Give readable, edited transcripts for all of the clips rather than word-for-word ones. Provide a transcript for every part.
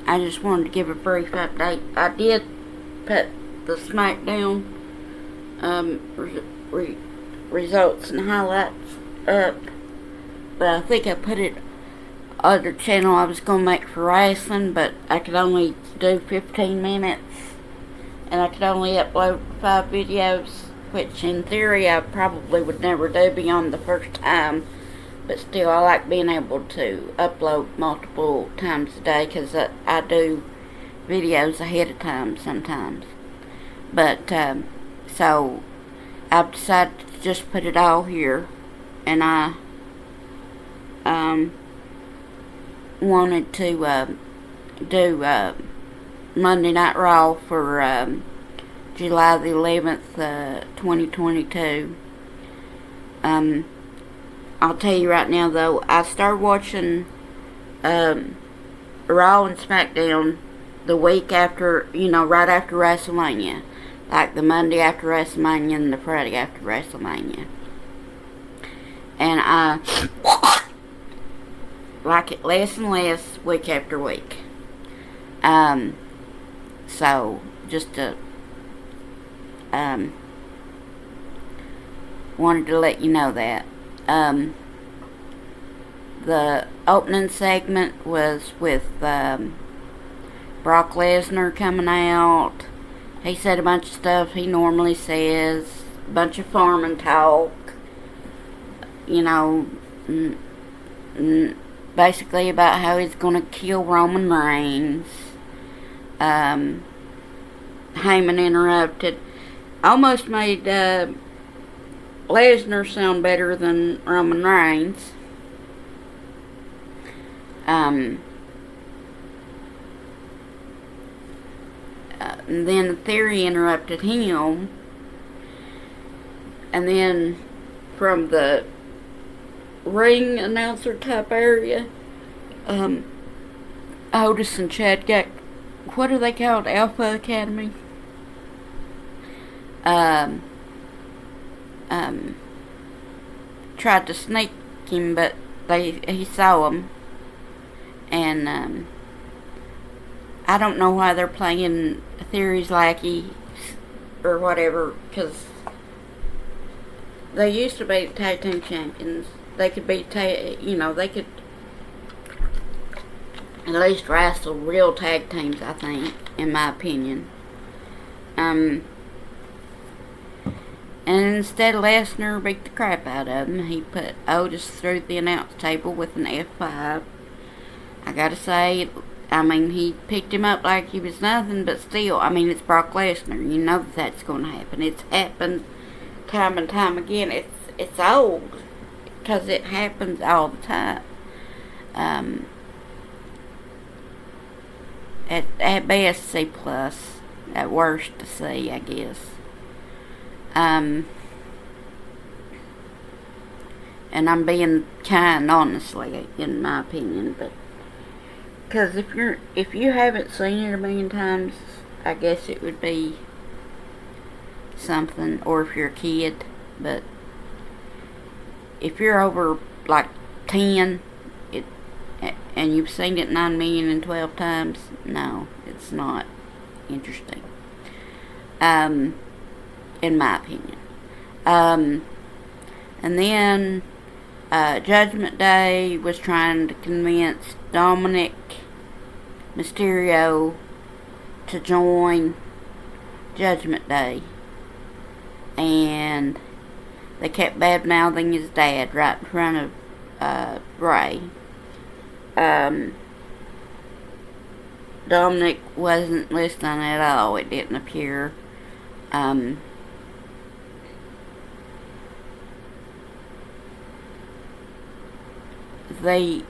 I just wanted to give a brief update. I did put the SmackDown results and highlights up, but I think I put it on the channel I was going to make for wrestling, but I could only do 15 minutes, and I could only upload 5 videos, which in theory I probably would never do beyond the first time, but still I like being able to upload multiple times a day, because I do videos ahead of time sometimes. But so I've decided to just put it all here, and I wanted to do Monday Night Raw for July the 11th, 2022. I'll tell you right now, though, I started watching Raw and SmackDown the week after, right after WrestleMania. Like the Monday after WrestleMania and the Friday after WrestleMania. And I like it less and less week after week. So, just to, wanted to let you know that. The opening segment was with Brock Lesnar coming out. He said a bunch of stuff he normally says, a bunch of farming talk, basically about how he's going to kill Roman Reigns. Heyman interrupted. Almost made Lesnar sound better than Roman Reigns. And then Theory interrupted him. And then from the ring announcer type area, Otis and Chad got, what are they called? Alpha Academy? Tried to sneak him, but he saw him. And I don't know why they're playing Theory's lackey or whatever, because they used to be tag team champions. They could be, they could at least wrestle real tag teams, I think, in my opinion. And instead of Lesnar beat the crap out of him, he put Otis through the announce table with an F5. I gotta say, he picked him up like he was nothing, but still, it's Brock Lesnar. You know that's going to happen. It's happened time and time again. It's old, because it happens all the time. At best, C+, at worst, a C, I guess. And I'm being kind, honestly, in my opinion, but because if you haven't seen it a million times, I guess it would be something, or if you're a kid, but if you're over like 10, and you've seen it 9,012,000 times, no, it's not interesting. In my opinion. And then Judgment Day was trying to convince Dominic Mysterio to join Judgment Day, and they kept bad-mouthing his dad right in front of Bray. Dominic wasn't listening at all, it didn't appear. Rey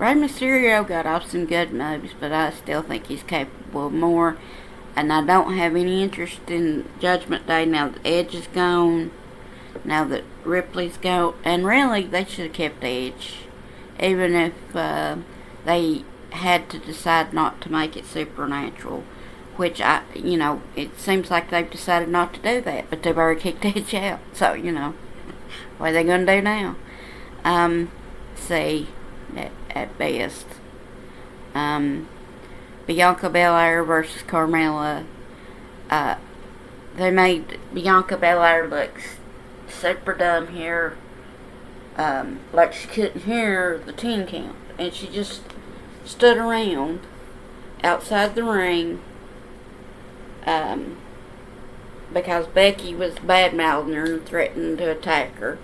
Mysterio got off some good moves, but I still think he's capable of more. And I don't have any interest in Judgment Day now that Edge is gone, now that Ripley's gone. And really, they should have kept Edge, even if they had to decide not to make it supernatural, which it seems like they've decided not to do that, but they've already kicked Edge out. So, what are they going to do now? C at best. Um, Bianca Belair versus Carmella. Uh, they made Bianca Belair look super dumb here. Like she couldn't hear the 10 count. And she just stood around outside the ring because Becky was bad mouthing her and threatening to attack her.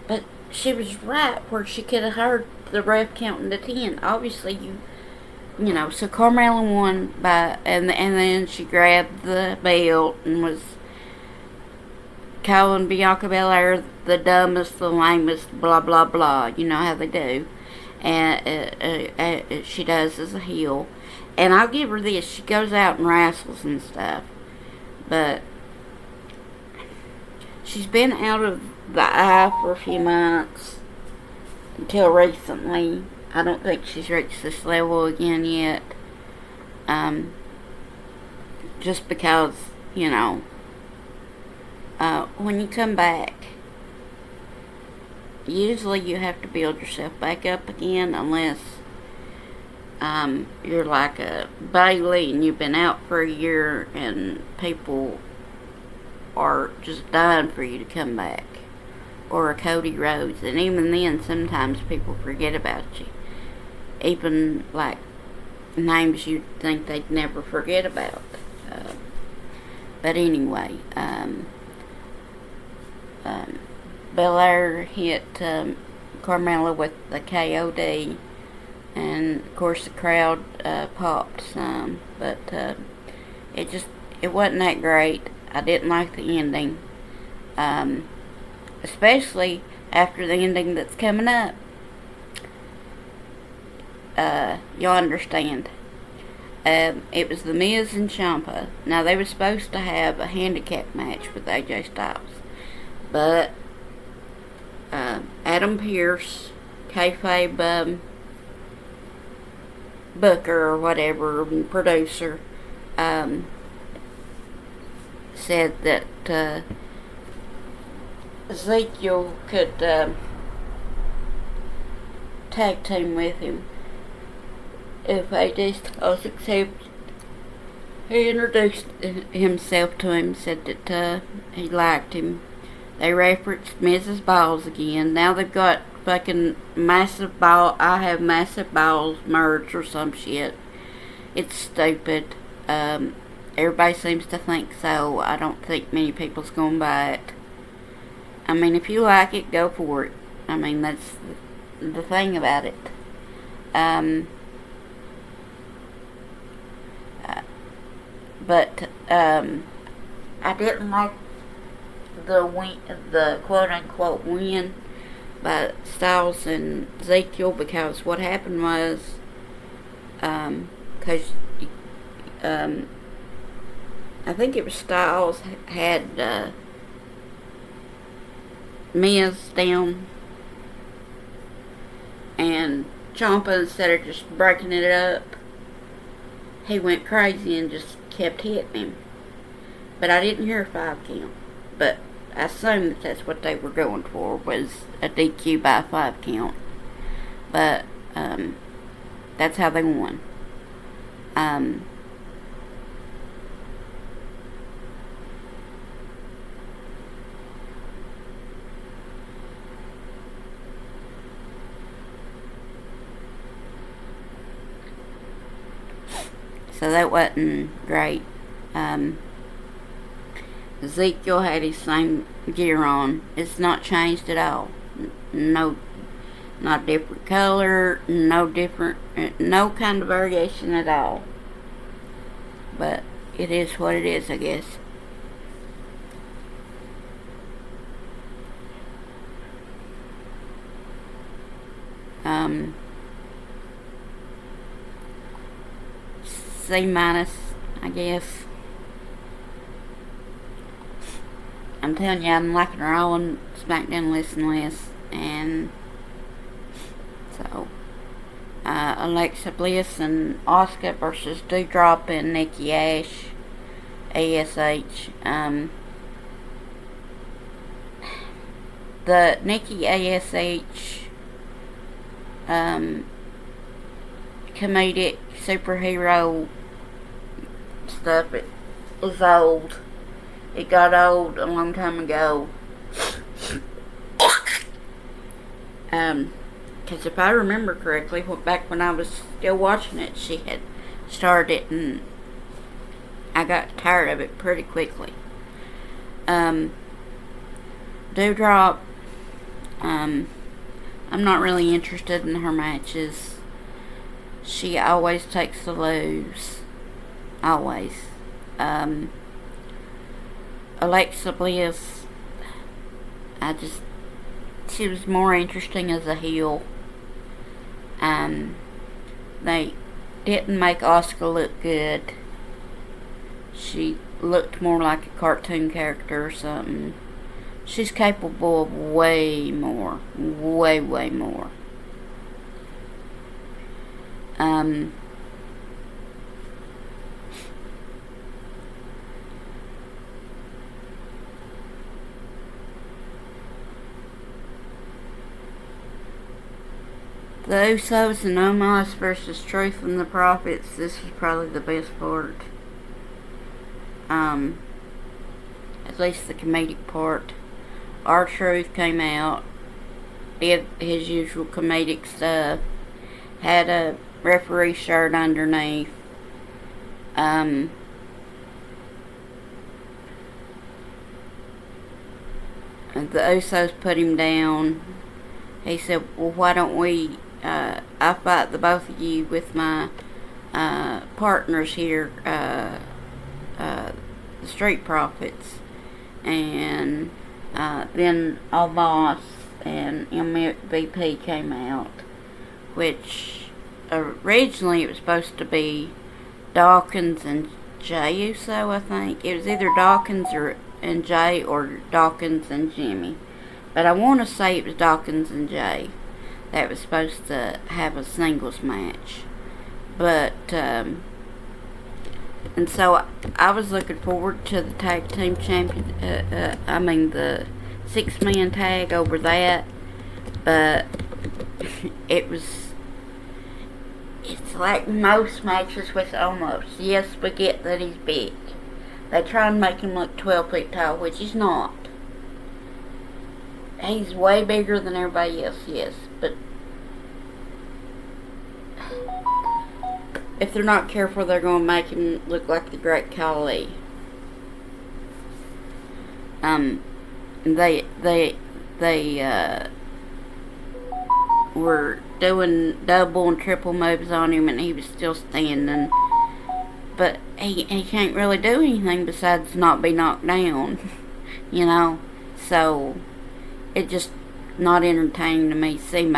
But she was right where she could have heard the ref counting to 10. Obviously, so Carmella won and then she grabbed the belt and was calling Bianca Belair the dumbest, the lamest, blah blah blah. You know how they do, and she does as a heel. And I'll give her this: she goes out and wrestles and stuff, but she's been out of the eye for a few months until recently. I don't think she's reached this level again yet. Just because, when you come back, usually you have to build yourself back up again unless you're like a Bailey and you've been out for a year and people are just dying for you to come back. Or a Cody Rhodes. And even then, sometimes people forget about you. Even like names you'd think they'd never forget about. But anyway, Belair hit Carmella with the KOD, and of course the crowd popped some, but it wasn't that great. I didn't like the ending, especially after the ending that's coming up. You'll understand. It was The Miz and Ciampa. Now, they were supposed to have a handicap match with AJ Styles. But Adam Pearce, kayfabe booker or whatever, producer, said that Ezekiel could tag team with him if AJ Styles accepted. He introduced himself to him, said that he liked him. They referenced Mrs. Balls again. Now they've got fucking massive ball. I have massive balls merch or some shit. It's stupid. Everybody seems to think so. I don't think many people's gonna buy it. I mean, if you like it, go for it. I mean, that's the thing about it. But I didn't like the quote unquote win by Styles and Ezekiel, because what happened was, because I think it was Styles had Miz down, and Ciampa, instead of just breaking it up, he went crazy and just kept hitting him. But I didn't hear a 5 count. But I assumed that that's what they were going for, was a DQ by a 5 count. But that's how they won. So that wasn't great. Ezekiel had his same gear on. It's not changed at all. No, not different color, no kind of variation at all. But it is what it is, I guess. C minus, I guess. I'm telling you, I'm liking her all on SmackDown listen list, and so Alexa Bliss and Asuka versus Doudrop and Nikki ASH. The Nikki ASH comedic superhero stuff is old. It got old a long time ago. Because if I remember correctly, back when I was still watching it, she had started it, and I got tired of it pretty quickly. Dewdrop, I'm not really interested in her matches. She always takes the lose. Always. Alexa Bliss, she was more interesting as a heel. They didn't make Asuka look good. She looked more like a cartoon character or something. She's capable of way more. Way, way more. The Usos and Omos versus Truth and the Prophets. This was probably the best part. At least the comedic part. R-Truth came out, did his usual comedic stuff, had a referee shirt underneath. The Usos put him down. He said, well, why don't I fight the both of you with my partners here, the Street Profits. And then Omos and MVP came out, which originally it was supposed to be Dawkins and Jay Uso, I think. It was either Dawkins and Jay or Dawkins and Jimmy. But I want to say it was Dawkins and Jay that was supposed to have a singles match. But, and so I was looking forward to the tag team champion, the 6-man tag over that. But it's like most matches with Omos. Yes, we get that he's big. They try and make him look 12 feet tall, which he's not. He's way bigger than everybody else, yes, but if they're not careful, they're going to make him look like the Great Khali. They were doing double and triple moves on him, and he was still standing. But he can't really do anything besides not be knocked down, you know. So it just not entertaining to me. C-.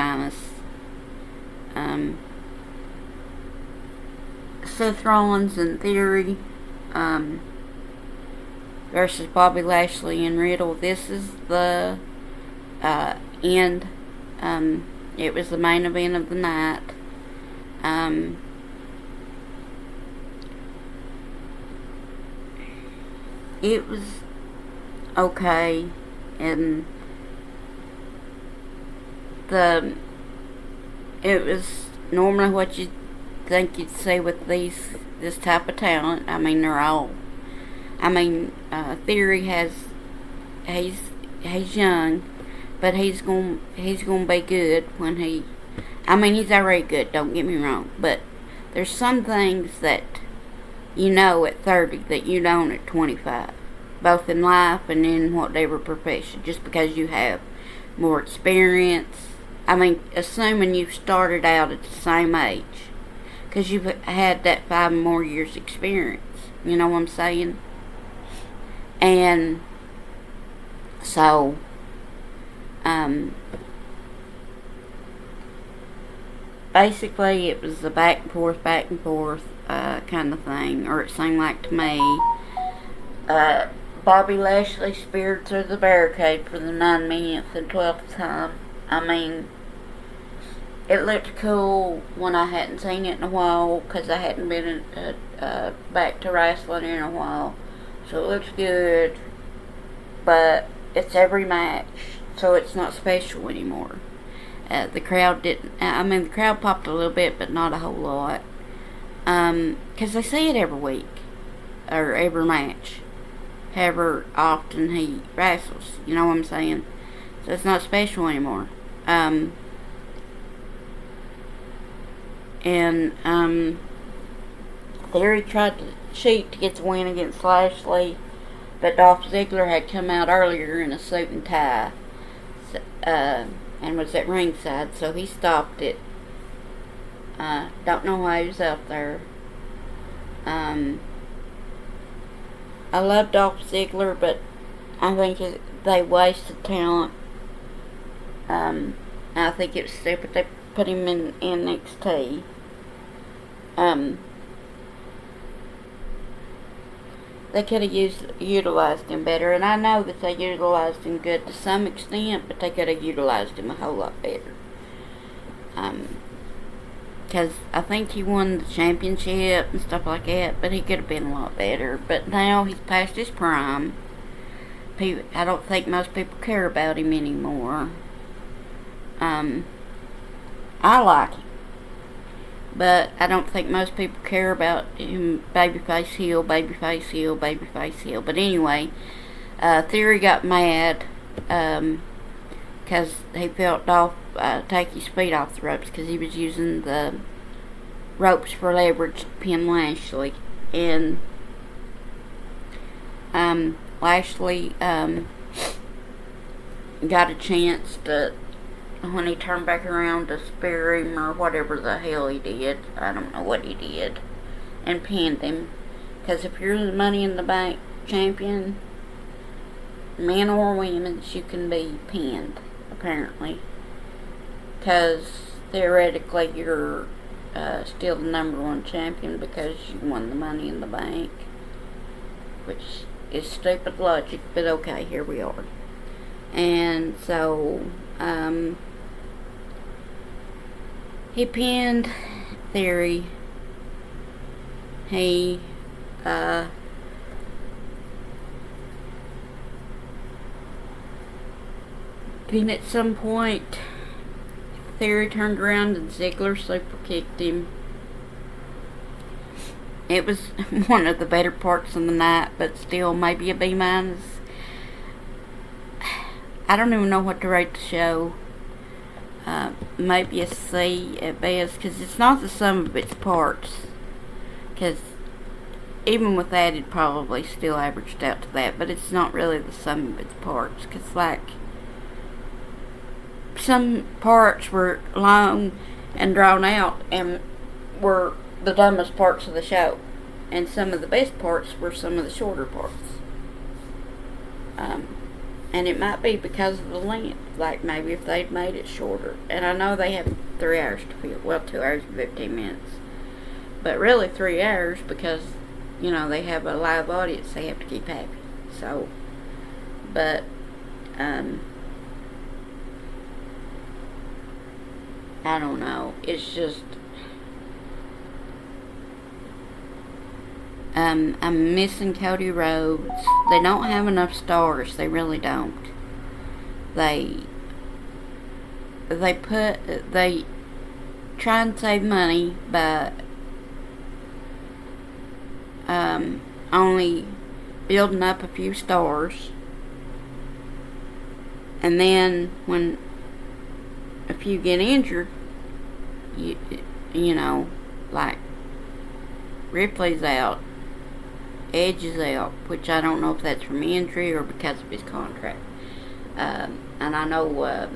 Seth Rollins and Theory versus Bobby Lashley and Riddle. This is the end. It was the main event of the night. It was okay, and it was normally what you'd think you'd see with this type of talent. I mean, Theory he's young, but he's gonna be good when he's already good, don't get me wrong, but there's some things that you know at 30 that you don't at 25, both in life and in whatever profession, just because you have more experience. Assuming you started out at the same age, because you've had that 5 more years experience, you know what I'm saying? And so basically it was a back and forth kind of thing, or it seemed like to me. Bobby Lashley speared through the barricade for the 9 minutes and 12th time. It looked cool when I hadn't seen it in a while, because I hadn't been back to wrestling in a while. So it looks good, but it's every match, so it's not special anymore. The crowd didn't. I mean, the crowd popped a little bit, but not a whole lot. 'Cause they see it every week or every match, however often he wrestles. You know what I'm saying? So it's not special anymore. Theory tried to cheat to get the win against Lashley, but Dolph Ziggler had come out earlier in a suit and tie, and was at ringside, so he stopped it. Don't know why he was out there. I love Dolph Ziggler, but I think they wasted talent. I think it was stupid they put him in NXT. They could have utilized him better, and I know that they utilized him good to some extent, but they could have utilized him a whole lot better. Because I think he won the championship and stuff like that, but he could have been a lot better. But now he's past his prime. I don't think most people care about him anymore. I like him, but I don't think most people care about him. Babyface heel, babyface heel, babyface heel. But anyway, Theory got mad because he felt Dolph take his feet off the ropes because he was using the ropes for leverage to pin Lashley. And Lashley got a chance to, when he turned back around, to spear him or whatever the hell he did. I don't know what he did. And pinned him. Because if you're the Money in the Bank champion, men or women, you can be pinned, apparently. Because theoretically you're still the #1 champion because you won the Money in the Bank. Which is stupid logic, but okay, here we are. And so, he pinned Theory. He, then at some point, Theory turned around and Ziggler super kicked him. It was one of the better parts of the night, but still, maybe a B-. I don't even know what to rate the show. Maybe a C at best, because it's not the sum of its parts. Because even with that, it probably still averaged out to that, but it's not really the sum of its parts. Because, like, some parts were long and drawn out and were the dumbest parts of the show, and some of the best parts were some of the shorter parts. And it might be because of the length, like maybe if they'd made it shorter. And I know they have 3 hours to fill, well, 2 hours and 15 minutes, but really 3 hours because, you know, they have a live audience they have to keep happy. So, but, I don't know, it's just, I'm missing Cody Rhodes. They don't have enough stars. They really don't. They try and save money by only building up a few stars, and then when a few get injured, you know, like Ripley's out, Edge is out, which I don't know if that's from injury or because of his contract. And I know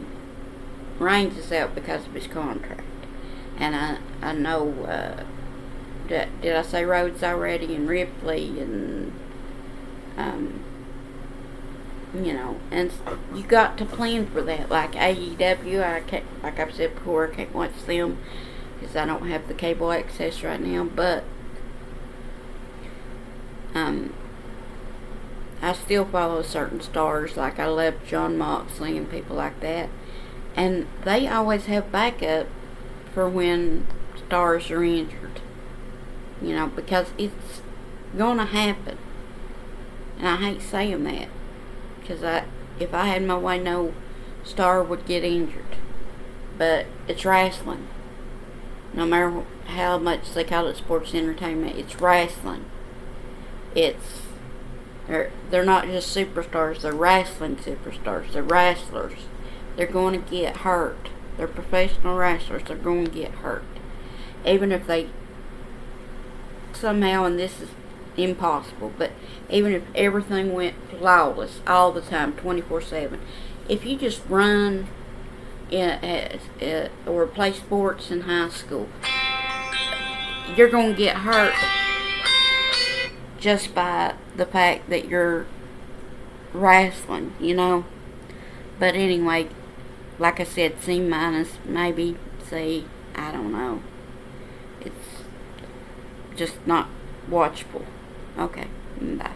Reigns is out because of his contract. And I know, did I say Rhodes already? And Ripley and, you know, and you got to plan for that. Like AEW, like I've said before, I can't watch them because I don't have the cable access right now, but I still follow certain stars, like I love Jon Moxley and people like that, and they always have backup for when stars are injured, you know, because it's gonna happen. And I hate saying that, because if I had my way, no star would get injured. but it's wrestling. No matter how much they call it sports entertainment, it's wrestling. It's they're not just superstars. They're wrestling superstars. They're wrestlers. They're going to get hurt. They're professional wrestlers. They're going to get hurt. Even if they somehow, and this is impossible, but even if everything went flawless all the time, 24/7, if you just run or play sports in high school, you're going to get hurt just by the fact that you're wrestling, you know. But anyway, like I said, C minus, maybe C, I don't know. It's just not watchable. Okay, bye.